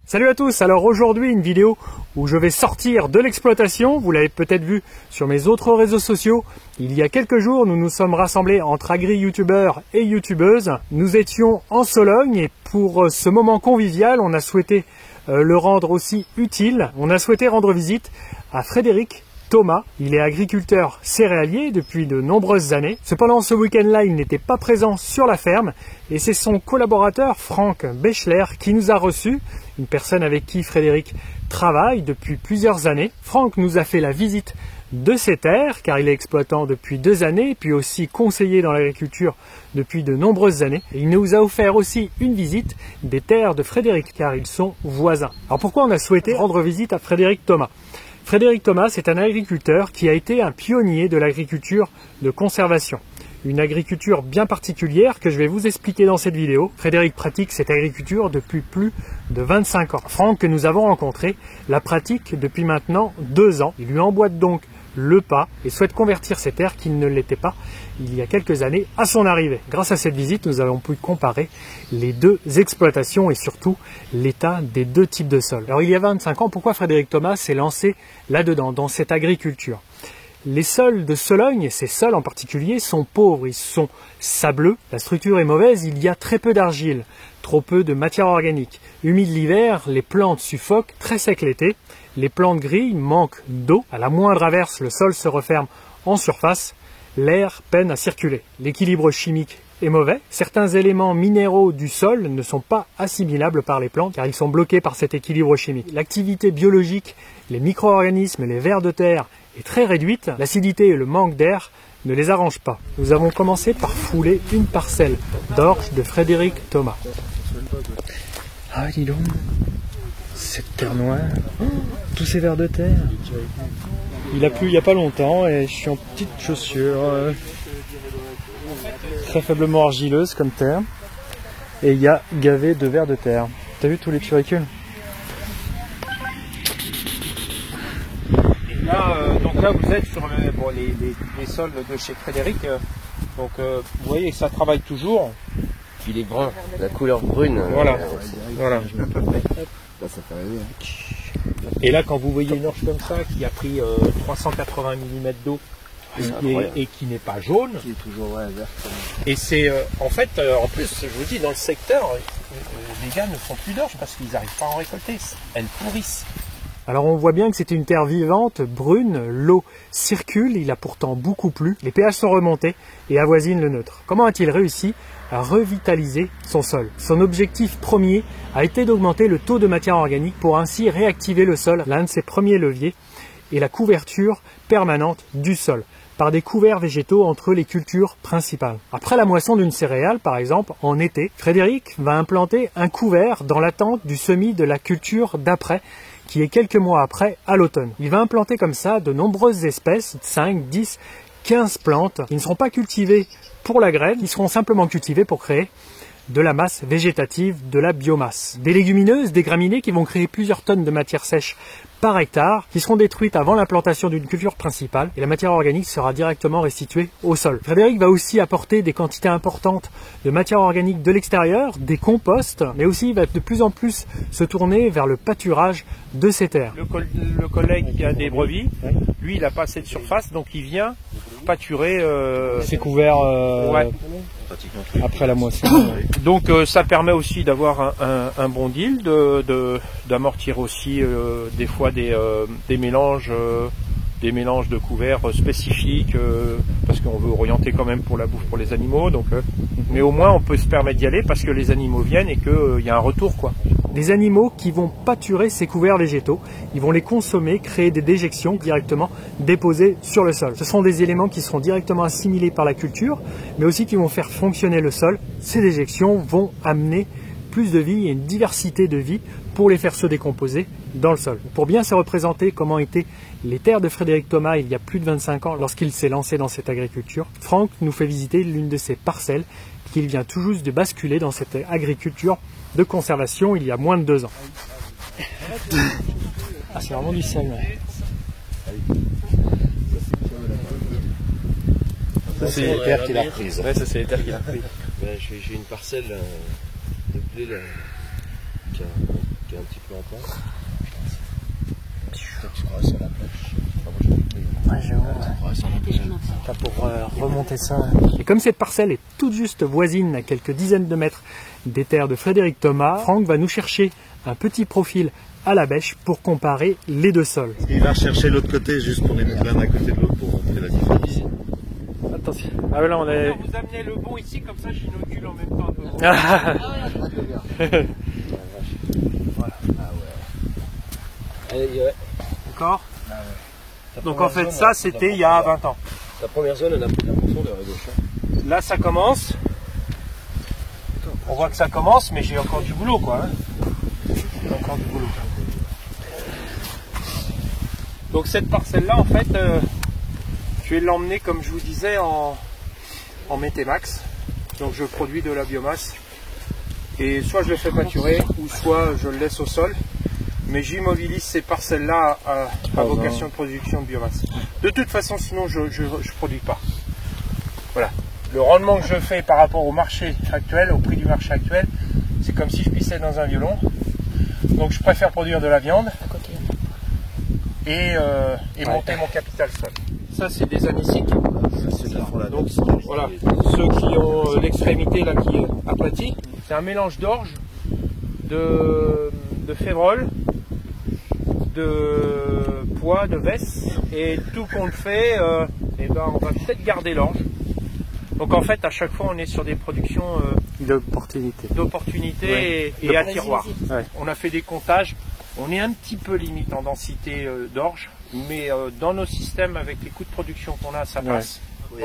Salut à tous, alors aujourd'hui une vidéo où je vais sortir de l'exploitation, vous l'avez peut-être vu sur mes autres réseaux sociaux. Il y a quelques jours, nous nous sommes rassemblés entre agri-youtubeurs et youtubeuses. Nous étions en Sologne et pour ce moment convivial, on a souhaité le rendre aussi utile. On a souhaité rendre visite à Frédéric Thomas. Il est agriculteur céréalier depuis de nombreuses années. Cependant, ce week-end-là, il n'était pas présent sur la ferme et c'est son collaborateur Franck Bechler qui nous a reçus, une personne avec qui Frédéric travaille depuis plusieurs années. Franck nous a fait la visite de ses terres, car il est exploitant depuis 2 années, puis aussi conseiller dans l'agriculture depuis de nombreuses années. Et il nous a offert aussi une visite des terres de Frédéric, car ils sont voisins. Alors pourquoi on a souhaité rendre visite à Frédéric Thomas ? Frédéric Thomas est un agriculteur qui a été un pionnier de l'agriculture de conservation. Une agriculture bien particulière que je vais vous expliquer dans cette vidéo. Frédéric pratique cette agriculture depuis plus de 25 ans. Franck, que nous avons rencontré, la pratique depuis maintenant 2 ans. Il lui emboîte donc le pas et souhaite convertir ses terres qui ne l'étaient pas il y a quelques années à son arrivée. Grâce à cette visite, nous avons pu comparer les 2 exploitations et surtout l'état des 2 types de sols. Alors il y a 25 ans, pourquoi Frédéric Thomas s'est lancé là-dedans, dans cette agriculture ? Les sols de Sologne, ces sols en particulier, sont pauvres, ils sont sableux, la structure est mauvaise, il y a très peu d'argile, trop peu de matière organique. Humide l'hiver, les plantes suffoquent, très sec l'été, les plantes grillent, manquent d'eau, à la moindre averse, le sol se referme en surface, l'air peine à circuler. L'équilibre chimique est mauvais, certains éléments minéraux du sol ne sont pas assimilables par les plantes car ils sont bloqués par cet équilibre chimique. L'activité biologique, les micro-organismes, les vers de terre est très réduite, l'acidité et le manque d'air ne les arrangent pas. Nous avons commencé par fouler une parcelle d'orge de Frédéric Thomas. Ah dis donc, cette terre noire, tous ces vers de terre. Il a plu il n'y a pas longtemps et je suis en petites chaussures, très faiblement argileuse comme terre. Et il y a gavé de vers de terre. T'as vu tous les turicules ? Donc là vous êtes sur les sols de chez Frédéric, vous voyez ça travaille toujours. Puis les brun, la couleur brune. Voilà. Là, ça fait rêver. Et là quand vous voyez une orge comme ça qui a pris 380 mm d'eau et qui n'est pas jaune, Qui est toujours vert. et c'est en fait en plus je vous dis dans le secteur les gars ne font plus d'orge parce qu'ils n'arrivent pas à en récolter, elles pourrissent. Alors on voit bien que c'était une terre vivante, brune, l'eau circule, il a pourtant beaucoup plu, les pH sont remontés et avoisinent le neutre. Comment a-t-il réussi à revitaliser son sol? Son objectif premier a été d'augmenter le taux de matière organique pour ainsi réactiver le sol. L'un de ses premiers leviers est la couverture permanente du sol par des couverts végétaux entre les cultures principales. Après la moisson d'une céréale, par exemple, en été, Frédéric va implanter un couvert dans l'attente du semis de la culture d'après, qui est quelques mois après, à l'automne. Il va implanter comme ça de nombreuses espèces, 5, 10, 15 plantes, qui ne seront pas cultivées pour la graine, qui seront simplement cultivées pour créer de la masse végétative, de la biomasse. Des légumineuses, des graminées qui vont créer plusieurs tonnes de matière sèche par hectare, qui seront détruites avant l'implantation d'une culture principale, et la matière organique sera directement restituée au sol. Frédéric va aussi apporter des quantités importantes de matière organique de l'extérieur, des composts, mais aussi il va de plus en plus se tourner vers le pâturage de ces terres. Le collègue qui a des brebis, lui il n'a pas assez de surface donc il vient pâturer C'est couvert ouais. après la moisson. Donc ça permet aussi d'avoir un bon deal, d'amortir aussi des fois des mélanges de couverts spécifiques parce qu'on veut orienter quand même pour la bouffe pour les animaux. Donc, mais au moins on peut se permettre d'y aller parce que les animaux viennent et qu'il y a un retour quoi. Des animaux qui vont pâturer ces couverts végétaux, ils vont les consommer, créer des déjections directement déposées sur le sol. Ce sont des éléments qui seront directement assimilés par la culture, mais aussi qui vont faire fonctionner le sol. Ces déjections vont amener plus de vie et une diversité de vie pour les faire se décomposer dans le sol. Pour bien se représenter comment étaient les terres de Frédéric Thomas il y a plus de 25 ans lorsqu'il s'est lancé dans cette agriculture, Franck nous fait visiter l'une de ses parcelles qu'il vient tout juste de basculer dans cette agriculture de conservation il y a moins de 2 ans. Ah, c'est vraiment du sel. Ça, c'est les terres qu'il a prises. Ouais, ça c'est les terres qu'il a prises. J'ai une parcelle de blé là, qui a qui est un petit peu en place. Je crois sur la plage. Ouais, je vois. Pour remonter ça. Et comme cette parcelle est toute juste voisine à quelques dizaines de mètres des terres de Frédéric Thomas, Franck va nous chercher un petit profil à la bêche pour comparer les deux sols. Il va chercher l'autre côté juste pour les mettre l'un à côté de l'autre pour montrer la différence. Attention. Ah ouais, là on est... Vous amenez le bon ici, comme ça j'inaugure en même temps. Voilà. Ah ouais. Allez, ouais. D'accord. Donc en fait ça c'était il y a 20 ans. La première zone elle a pris la profondeur à gauche. Là ça commence. On voit que ça commence, mais j'ai encore du boulot quoi. Hein. J'ai encore du boulot. Donc cette parcelle là en fait, je vais l'emmener comme je vous disais en Métémax. Donc je produis de la biomasse. Et soit je le fais pâturer, ou soit je le laisse au sol. Mais j'immobilise ces parcelles-là à vocation de production de biomasse. De toute façon, sinon je ne produis pas. Voilà. Le rendement que je fais par rapport au marché actuel, au prix du marché actuel, c'est comme si je pissais dans un violon. Donc je préfère produire de la viande et monter mon capital sol. Ça c'est des anéciques. Donc voilà, ceux qui ont l'extrémité là qui est aplatie, c'est un mélange d'orge, de févrole, de pois, de vesse, et tout qu'on le fait, et ben on va peut-être garder l'orge. Donc en fait à chaque fois on est sur des productions d'opportunités et à tiroir. Ouais. On a fait des comptages, on est un petit peu limite en densité d'orge, mais dans nos systèmes avec les coûts de production qu'on a ça passe. Oui,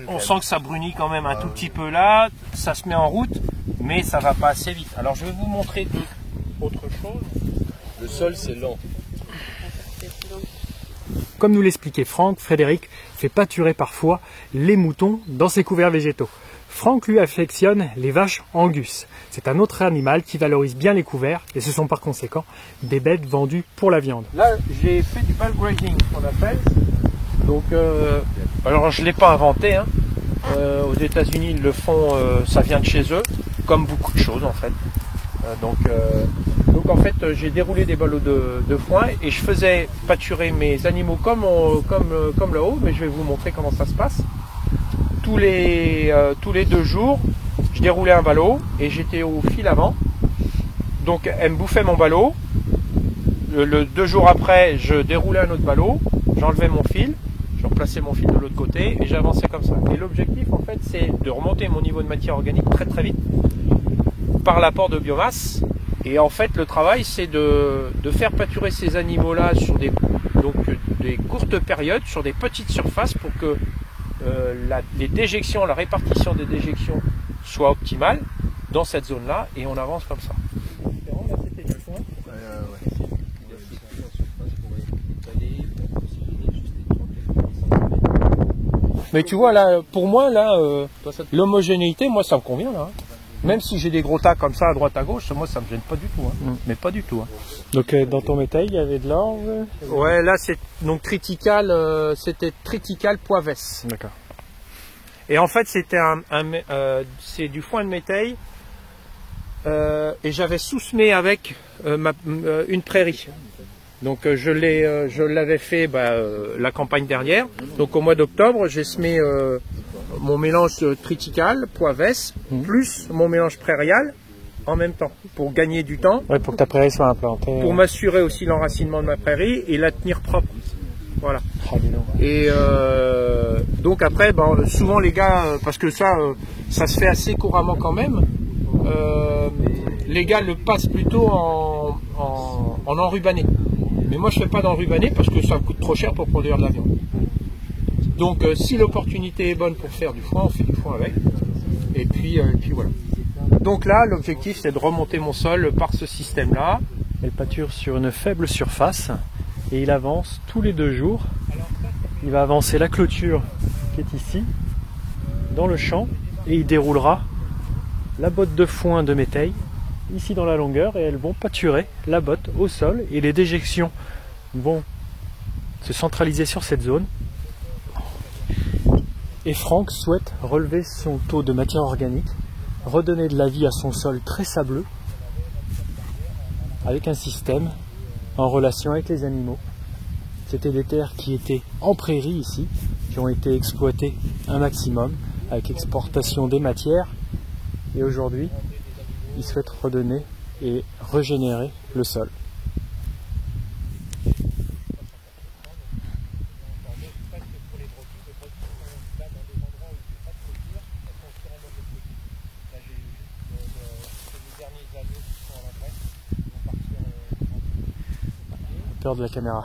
On sent que ça brunit quand même un tout petit peu là, ça se met en route, mais ça va pas assez vite. Alors je vais vous montrer autre chose. Le sol c'est lent. Comme nous l'expliquait Franck, Frédéric fait pâturer parfois les moutons dans ses couverts végétaux. Franck lui affectionne les vaches angus. C'est un autre animal qui valorise bien les couverts et ce sont par conséquent des bêtes vendues pour la viande. Là j'ai fait du bulk grazing qu'on appelle. Donc alors je ne l'ai pas inventé. Hein. Aux États-Unis ils le font, ça vient de chez eux, comme beaucoup de choses en fait. Donc en fait j'ai déroulé des ballots de foin et je faisais pâturer mes animaux comme là-haut, mais je vais vous montrer comment ça se passe. Tous les 2 jours, je déroulais un ballot et j'étais au fil avant. Donc elle me bouffait mon ballot. 2 jours après, je déroulais un autre ballot, j'enlevais mon fil, je replaçais mon fil de l'autre côté et j'avançais comme ça. Et l'objectif en fait c'est de remonter mon niveau de matière organique très très vite par l'apport de biomasse. Et en fait le travail c'est de faire pâturer ces animaux là sur des courtes périodes, sur des petites surfaces pour que les déjections, la répartition des déjections soit optimale dans cette zone là et on avance comme ça. Mais tu vois là, pour moi là, l'homogénéité, moi ça me convient là. Même si j'ai des gros tas comme ça à droite à gauche, moi ça me gêne pas du tout. Hein. Mais pas du tout. Hein. Donc dans ton métail, il y avait de l'orge. Ouais, là c'est donc triticale, c'était triticale pois vesse. D'accord. Et en fait c'était c'est du foin de métail et j'avais sous-semé avec une prairie. Donc je l'avais fait la campagne dernière. Donc au mois d'octobre, j'ai semé mon mélange triticale, pois vesse, plus mon mélange prairial en même temps, pour gagner du temps. Ouais, pour que ta prairie soit implantée. Pour m'assurer aussi l'enracinement de ma prairie et la tenir propre. Voilà. Et donc après, souvent les gars, parce que ça se fait assez couramment quand même, les gars le passent plutôt en enrubané. Mais moi je fais pas d'enrubané parce que ça me coûte trop cher pour produire de la viande. Donc si l'opportunité est bonne pour faire du foin, on fait du foin avec. Et puis voilà. Donc là, l'objectif c'est de remonter mon sol par ce système-là. Elle pâture sur une faible surface et il avance tous les 2 jours. Il va avancer la clôture qui est ici, dans le champ, et il déroulera la botte de foin de métail ici dans la longueur et elles vont pâturer la botte au sol et les déjections vont se centraliser sur cette zone. Et Franck souhaite relever son taux de matière organique, redonner de la vie à son sol très sableux avec un système en relation avec les animaux. C'était des terres qui étaient en prairie ici, qui ont été exploitées un maximum avec exportation des matières. Et aujourd'hui, ils souhaitent redonner et régénérer le sol. Peur de la caméra.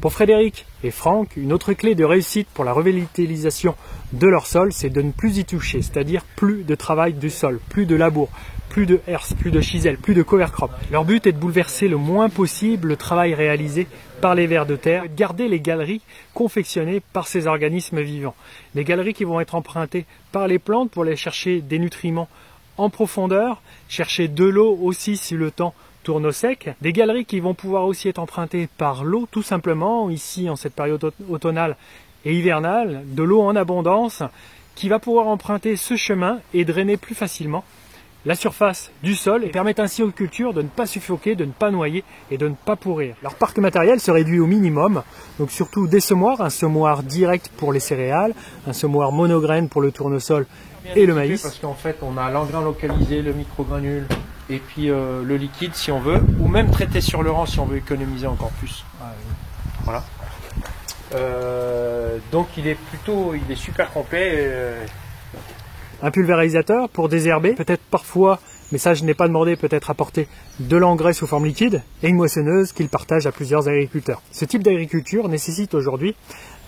Pour Frédéric et Franck, une autre clé de réussite pour la revitalisation de leur sol, c'est de ne plus y toucher, c'est-à-dire plus de travail du sol, plus de labour, plus de herse, plus de chisel, plus de cover crop. Leur but est de bouleverser le moins possible le travail réalisé par les vers de terre, de garder les galeries confectionnées par ces organismes vivants. Les galeries qui vont être empruntées par les plantes pour aller chercher des nutriments en profondeur, chercher de l'eau aussi si le temps tourne au sec, des galeries qui vont pouvoir aussi être empruntées par l'eau tout simplement, ici en cette période automnale et hivernale, de l'eau en abondance qui va pouvoir emprunter ce chemin et drainer plus facilement la surface du sol et permettre ainsi aux cultures de ne pas suffoquer, de ne pas noyer et de ne pas pourrir. Leur parc matériel se réduit au minimum, donc surtout des semoirs, un semoir direct pour les céréales, un semoir monograine pour le tournesol et le maïs. Parce qu'en fait on a l'engrain localisé, le microgranule et puis le liquide si on veut, ou même traiter sur le rang si on veut économiser encore plus. Voilà. Donc il est super complet. Un pulvérisateur pour désherber, peut-être parfois, mais ça je n'ai pas demandé, peut-être apporter de l'engrais sous forme liquide, et une moissonneuse qu'il partage à plusieurs agriculteurs. Ce type d'agriculture nécessite aujourd'hui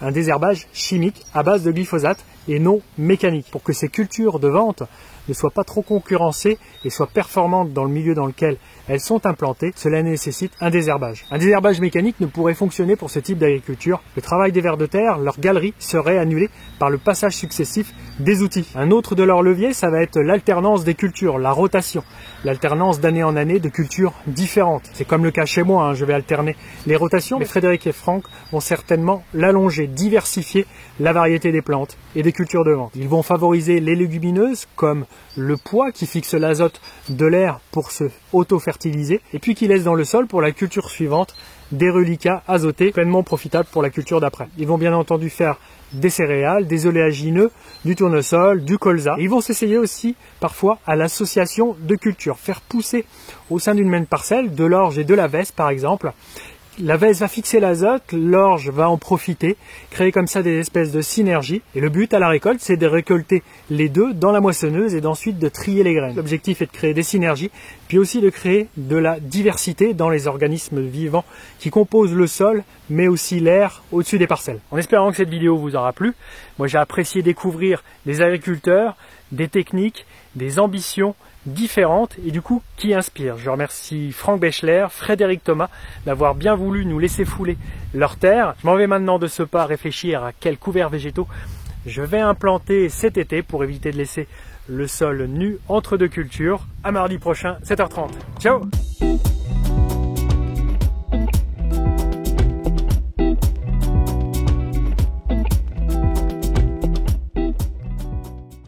un désherbage chimique à base de glyphosate et non mécanique, pour que ces cultures de vente ne soient pas trop concurrencées et soient performantes dans le milieu dans lequel elles sont implantées. Cela nécessite un désherbage. Un désherbage mécanique ne pourrait fonctionner pour ce type d'agriculture. Le travail des vers de terre, leur galerie, serait annulé par le passage successif des outils. Un autre de leurs leviers, ça va être l'alternance des cultures, la rotation, l'alternance d'année en année de cultures différentes. C'est comme le cas chez moi, je vais alterner les rotations, mais Frédéric et Franck vont certainement l'allonger, diversifier la variété des plantes et des cultures de vente. Ils vont favoriser les légumineuses comme le pois qui fixe l'azote de l'air pour se auto-fertiliser et puis qui laisse dans le sol pour la culture suivante des reliquats azotés pleinement profitables pour la culture d'après. Ils vont bien entendu faire des céréales, des oléagineux, du tournesol, du colza. Et ils vont s'essayer aussi parfois à l'association de cultures, faire pousser au sein d'une même parcelle de l'orge et de la veste par exemple. La veste va fixer l'azote, l'orge va en profiter, créer comme ça des espèces de synergie. Et le but à la récolte, c'est de récolter les deux dans la moissonneuse et d'ensuite de trier les graines. L'objectif est de créer des synergies, puis aussi de créer de la diversité dans les organismes vivants qui composent le sol, mais aussi l'air au-dessus des parcelles. En espérant que cette vidéo vous aura plu, moi j'ai apprécié découvrir des agriculteurs, des techniques, des ambitions différentes et du coup qui inspirent. Je remercie Franck Bechler, Frédéric Thomas d'avoir bien voulu nous laisser fouler leur terre. Je m'en vais maintenant de ce pas réfléchir à quels couverts végétaux je vais implanter cet été pour éviter de laisser le sol nu entre deux cultures. À mardi prochain, 7h30. Ciao!